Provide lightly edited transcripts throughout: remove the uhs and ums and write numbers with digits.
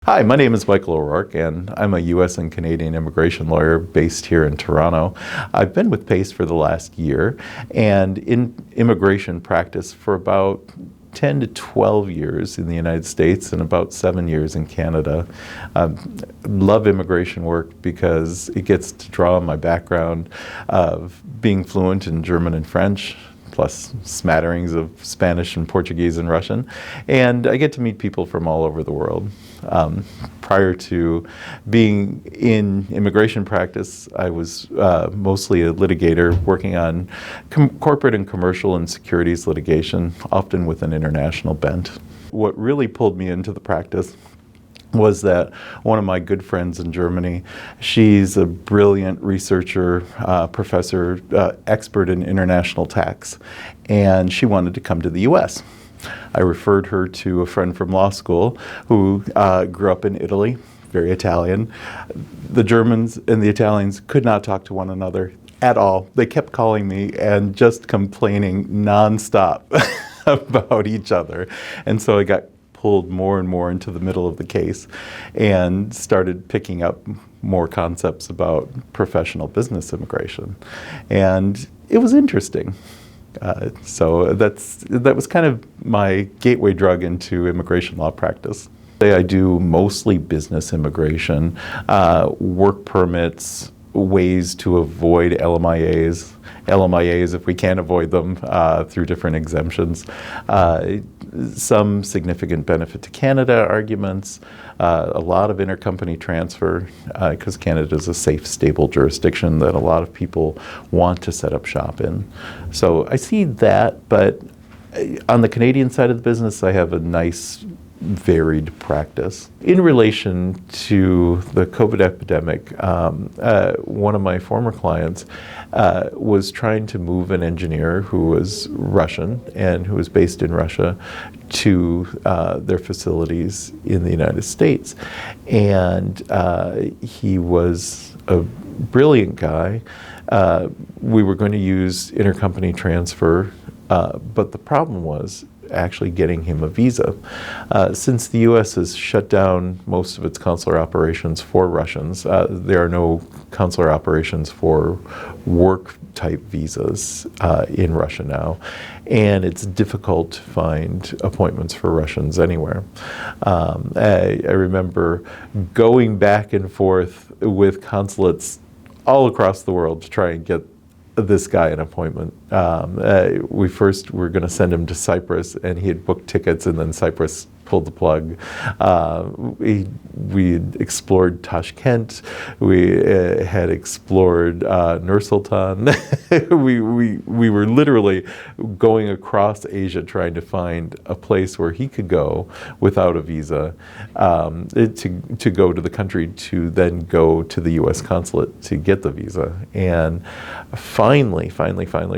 Hi, my name is Michael O'Rourke, and I'm a U.S. and Canadian immigration lawyer based here in Toronto. I've been with PACE for the last year, and in immigration practice for about 10 to 12 years in the United States and about 7 years in Canada. Love immigration work because it gets to draw on my background of being fluent in German and French, plus smatterings of Spanish and Portuguese and Russian. And I get to meet people from all over the world. Prior to being in immigration practice, I was mostly a litigator working on corporate and commercial and securities litigation, often with an international bent. What really pulled me into the practice was that one of my good friends in Germany, she's a brilliant researcher, professor, expert in international tax, and she wanted to come to the US. I referred her to a friend from law school who grew up in Italy, very Italian. The Germans and the Italians could not talk to one another at all. They kept calling me and just complaining nonstop about each other. And so I got pulled more and more into the middle of the case and started picking up more concepts about professional business immigration. And it was interesting. So that was kind of my gateway drug into immigration law practice. I do mostly business immigration, work permits, ways to avoid LMIAs if we can avoid them through different exemptions, some significant benefit to Canada arguments, a lot of intercompany transfer because Canada is a safe, stable jurisdiction that a lot of people want to set up shop in. So I see that, but on the Canadian side of the business, I have a nice varied practice. In relation to the COVID epidemic, one of my former clients was trying to move an engineer who was Russian and who was based in Russia to their facilities in the United States. And he was a brilliant guy. We were going to use intercompany transfer, but the problem was actually getting him a visa. Since the U.S. has shut down most of its consular operations for Russians, there are no consular operations for work-type visas in Russia now, and it's difficult to find appointments for Russians anywhere. I remember going back and forth with consulates all across the world to try and get this guy an appointment. We first were going to send him to Cyprus, and he had booked tickets, and then Cyprus pulled the plug. We had explored Tashkent. We had explored Nur-Sultan. we were literally going across Asia trying to find a place where he could go without a visa to go to the country to then go to the U.S. consulate to get the visa. And finally,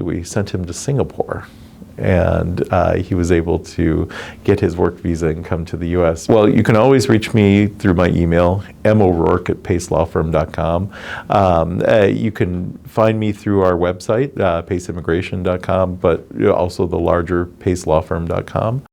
we sent him to Singapore. And he was able to get his work visa and come to the U.S. Well, you can always reach me through my email, mo'rourke@pacelawfirm.com. You can find me through our website, paceimmigration.com, but also the larger pacelawfirm.com.